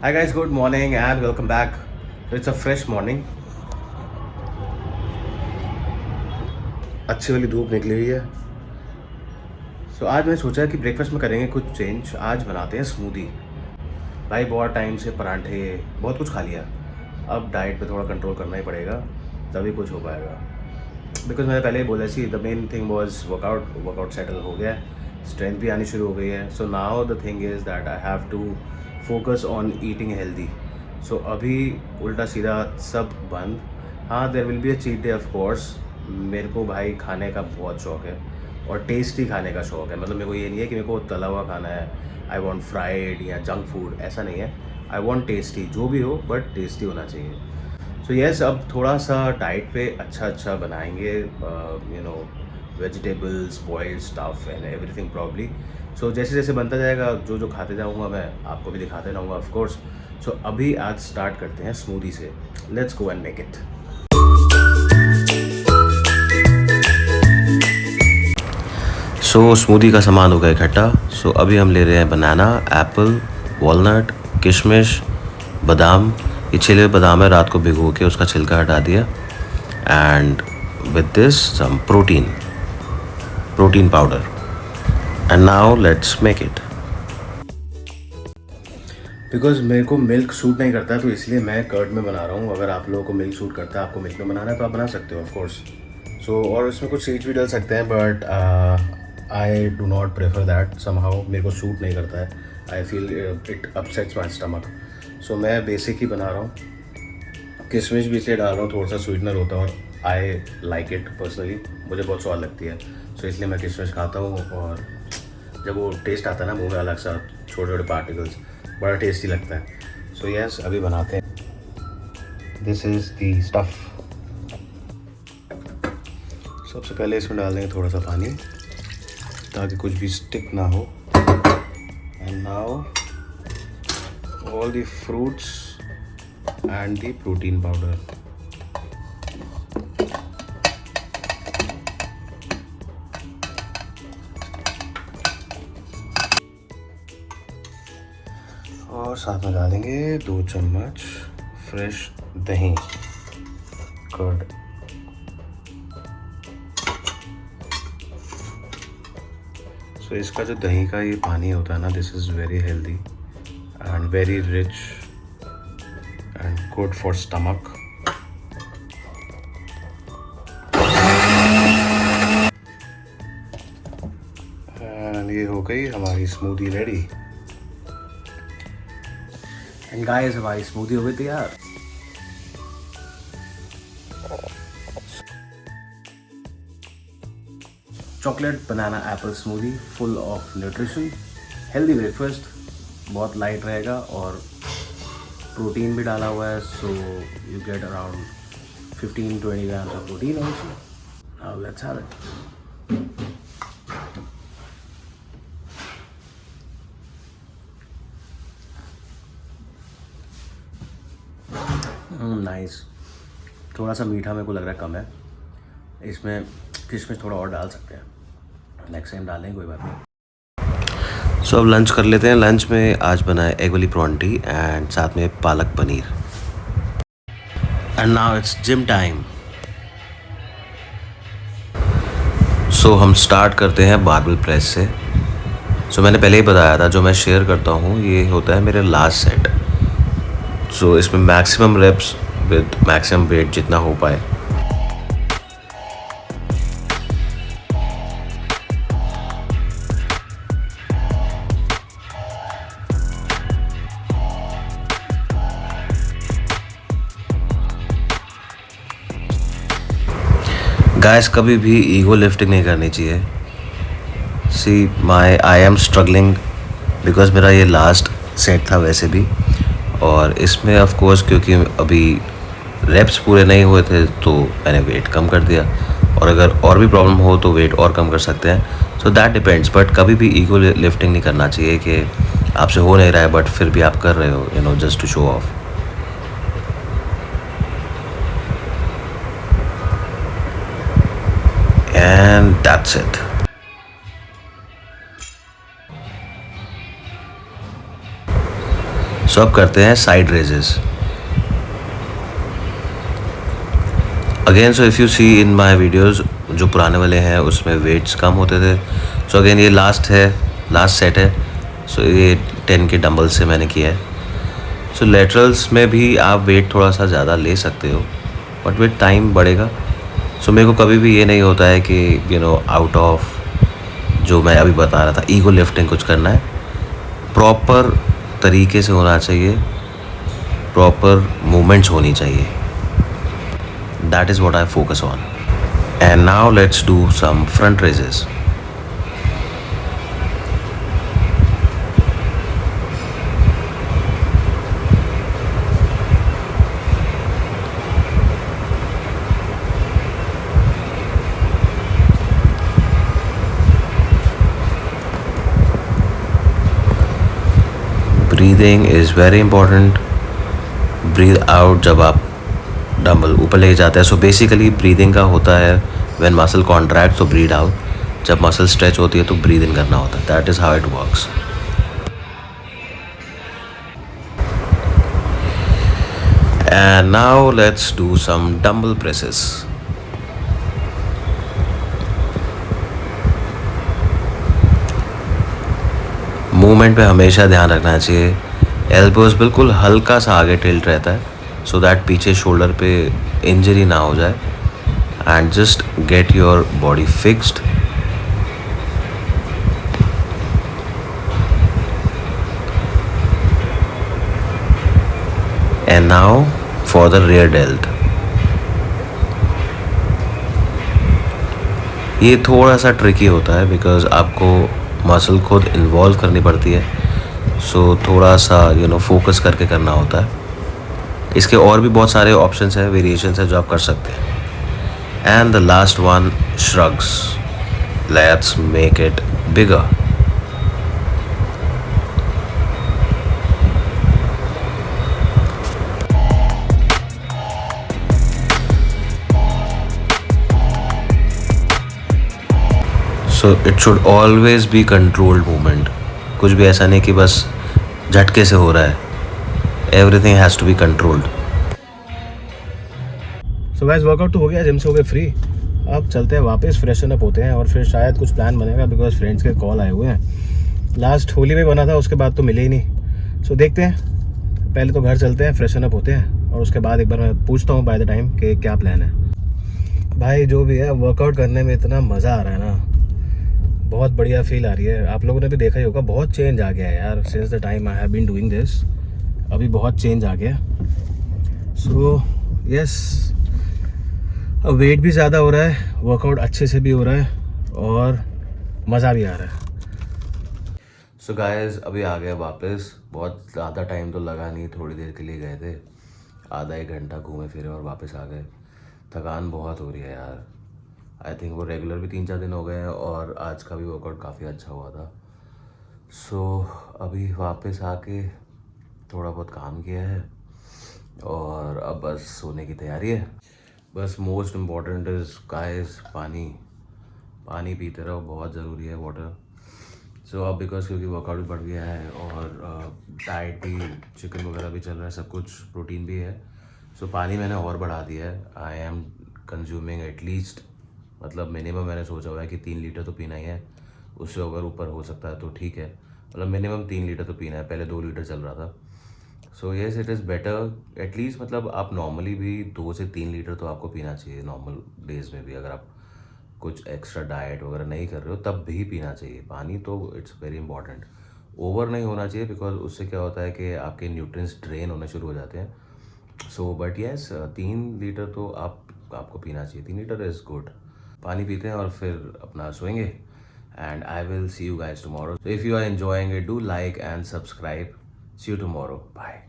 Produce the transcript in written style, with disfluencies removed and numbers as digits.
Hi guys, good morning and welcome back. So it's a fresh morning. अच्छी वाली धूप निकली हुई है. आज मैंने सोचा कि ब्रेकफास्ट में करेंगे कुछ चेंज. आज बनाते हैं स्मूदी. भाई बहुत टाइम से पराठे बहुत कुछ खा लिया. अब डाइट पे थोड़ा कंट्रोल करना ही पड़ेगा, तभी कुछ हो पाएगा. बिकॉज मैंने पहले ही बोला see the main thing was workout settle हो गया है, स्ट्रेंथ भी आनी शुरू हो गई है. So now the thing is that I have to focus on eating healthy. So अभी उल्टा सीधा सब बंद. हाँ, there will be a cheat day of course. मेरे को भाई खाने का बहुत शौक है और टेस्टी खाने का शौक है. मतलब मेरे को ये नहीं है कि मेरे को तला हुआ खाना है, आई वॉन्ट फ्राइड या जंक फूड, ऐसा नहीं है. आई वॉन्ट टेस्टी, जो भी हो बट टेस्टी होना चाहिए. सो येस, अब थोड़ा सा डाइट पे अच्छा बनाएंगे. Vegetables, boiled stuff and everything probably. So जैसे जैसे बनता जाएगा, जो जो खाते जाऊँगा मैं आपको भी दिखाते रहूँगा ऑफ कोर्स. सो अभी आज स्टार्ट करते हैं स्मूदी से. Let's go and make it. So smoothie का सामान हो गया इकट्ठा. सो अभी हम ले रहे हैं बनाना, एप्पल, वॉलनट, किशमिश, बादाम. ये छिले हुए बादाम है, रात को भिगो के उसका छिलका हटा दिया. And with this some protein powder. And now let's make it. Because मेरे को मिल्क सूट नहीं करता है, तो इसलिए मैं कर्ड में बना रहा हूँ. अगर आप लोगों को मिल्क सूट करता है, आपको मिल्क में बनाना है, तो आप बना सकते हो ऑफ कोर्स. सो और इसमें कुछ सीड्स भी डाल सकते हैं, but I do not prefer that. Somehow मेरे को सूट नहीं करता है. I feel it upsets my stomach. So मैं बेसिक ही बना रहा हूँ. किशमिश भी इसलिए डाल रहा हूँ, थोड़ा सा स्वीटनर होता है और आई लाइक इट पर्सनली. मुझे बहुत स्वाद लगती है. सो इसलिए मैं किशमिश खाता हूँ. और जब वो टेस्ट आता है ना मुंह में, अलग सा छोटे छोटे पार्टिकल्स, बड़ा टेस्टी लगता है. सो यस, अभी बनाते हैं. This is the stuff. सबसे पहले इसमें डाल देंगे थोड़ा सा पानी, ताकि कुछ भी स्टिक ना हो. And now all the fruits and the protein powder. और साथ में डालेंगे 2 चम्मच फ्रेश दही, कर्ड. सो इसका जो दही का ये पानी होता है ना, this is very healthy and very rich and good for stomach. And ये हो गई हमारी स्मूदी रेडी. एंड गाइस, हमारी स्मूदी हो गई तैयार. Chocolate banana apple smoothie, full of nutrition, healthy breakfast. बहुत लाइट रहेगा और प्रोटीन भी डाला हुआ है. So you get around 15-20 grams of protein also. Now let's have it. Nice. थोड़ा सा मीठा मेरे को लग रहा है कम है. इसमें किशमिश थोड़ा और डाल सकते हैं. नेक्स्ट टाइम डालेंगे, कोई बात नहीं. सो अब लंच कर लेते हैं. लंच में आज बना है एग वाली परौंठी एंड साथ में palak paneer. And now it's gym time. So हम स्टार्ट करते हैं बारबेल प्रेस से. सो मैंने पहले ही बताया था, जो मैं शेयर करता हूँ ये होता है मेरे लास्ट सेट. सो इसमें maximum reps with maximum weight जितना हो पाए. गाइस, कभी भी ईगो लिफ्टिंग नहीं करनी चाहिए. सी आई एम स्ट्रगलिंग बिकॉज मेरा ये लास्ट सेट था वैसे भी. और इसमें ऑफ कोर्स क्योंकि अभी रेप्स पूरे नहीं हुए थे, तो मैंने वेट कम कर दिया. और अगर और भी प्रॉब्लम हो तो वेट और कम कर सकते हैं. So that depends. बट कभी भी ईगो लिफ्टिंग नहीं करना चाहिए कि आपसे हो नहीं रहा है बट फिर भी आप कर रहे हो, just to show off. And that's it. So अब करते हैं side raises again. So if you see in my videos जो पुराने वाले हैं उसमें वेट्स कम होते थे. सो अगेन ये लास्ट सेट है. सो ये 10 के डंबल से मैंने किया है. सो लेटरल्स में भी आप वेट थोड़ा सा ज़्यादा ले सकते हो बट विथ टाइम बढ़ेगा. सो मेरे को कभी भी ये नहीं होता है कि आउट ऑफ जो मैं अभी बता रहा था ईगो लिफ्टिंग कुछ करना है. प्रॉपर तरीके से होना चाहिए, प्रॉपर मूवमेंट्स होनी चाहिए. That is what I focus on. And now let's do some front raises. Breathing is very important. Breathe out जब आप डंबल ऊपर लेके जाते हैं. सो बेसिकली ब्रीदिंग का होता है व्हेन मसल कॉन्ट्रैक्ट तो ब्रीद आउट, जब मसल स्ट्रेच होती है तो ब्रीद इन करना होता है. That is how it works. And now let's do some dumbbell presses. Movement पे हमेशा ध्यान रखना चाहिए. एल्बोज बिल्कुल हल्का सा आगे टिल्ट रहता है सो दैट पीछे शोल्डर पे इंजरी ना हो जाए. And just get your body fixed. And now for the rear dealt. ये थोड़ा सा ट्रिकी होता है बिकॉज आपको मसल खुद इन्वॉल्व करनी पड़ती है. सो थोड़ा सा फोकस करके करना होता है. इसके और भी बहुत सारे ऑप्शंस हैं, वेरिएशंस हैं जो आप कर सकते हैं. And the last one, shrugs. Let's make it bigger. So it should always be controlled movement. कुछ भी ऐसा नहीं कि बस झटके से हो रहा है. Everything has to be controlled. So guys workout तो हो गया, जिम से हो गए फ्री. अब चलते हैं वापस, फ्रेशन अप होते हैं और फिर शायद कुछ प्लान बनेगा बिकॉज फ्रेंड्स के कॉल आए हुए हैं. लास्ट होली में बना था, उसके बाद तो मिले ही नहीं. सो देखते हैं, पहले तो घर चलते हैं, फ्रेशन अप होते हैं और उसके बाद एक बार मैं पूछता हूँ बाय द टाइम कि क्या प्लान है. भाई जो भी है वर्कआउट करने में इतना मज़ा आ रहा है ना, बहुत बढ़िया फील आ रही है. आप लोगों ने भी देखा ही होगा, बहुत चेंज आ गया है यार since the time I have been doing this. अभी बहुत चेंज आ गया. सो यस, अब वेट भी ज़्यादा हो रहा है, वर्कआउट अच्छे से भी हो रहा है और मज़ा भी आ रहा है. सो गाइस अभी आ गए वापस. बहुत ज़्यादा टाइम तो लगा नहीं, थोड़ी देर के लिए गए थे, आधा एक घंटा घूमे फिरे और वापस आ गए. थकान बहुत हो रही है यार. आई थिंक वो रेगुलर भी 3-4 दिन हो गए हैं और आज का भी वर्कआउट काफ़ी अच्छा हुआ था. सो अभी वापस आके थोड़ा बहुत काम किया है और अब बस सोने की तैयारी है. बस मोस्ट इम्पॉर्टेंट इज़ गाइस पानी पीते रहो, बहुत ज़रूरी है वाटर. सो अब बिकॉज क्योंकि वर्कआउट भी बढ़ गया है और डाइट भी, चिकन वगैरह भी चल रहा है, सब कुछ प्रोटीन भी है. सो पानी मैंने और बढ़ा दिया है. आई एम कंज्यूमिंग एटलीस्ट, मतलब मिनिमम मैंने सोचा हुआ है कि 3 लीटर तो पीना ही है. उससे अगर ऊपर हो सकता है तो ठीक है, मतलब मिनिमम 3 लीटर तो पीना है. पहले 2 लीटर चल रहा था. So yes it is better at least, मतलब आप नॉर्मली भी 2 से 3 लीटर तो आपको पीना चाहिए नॉर्मल डेज़ में भी. अगर आप कुछ एक्स्ट्रा डाइट वगैरह नहीं कर रहे हो तब भी पीना चाहिए पानी. तो इट्स वेरी इंपॉर्टेंट. ओवर नहीं होना चाहिए बिकॉज उससे क्या होता है कि आपके न्यूट्रिएंट्स ड्रेन होने शुरू हो जाते हैं. सो बट येस 3 लीटर तो आपको पीना चाहिए. 3 लीटर इज़ गुड. पानी पीते हैं और फिर अपना सोएंगे. And I will see you guys tomorrow. If you are enjoying it, do like and subscribe. See you tomorrow. Bye.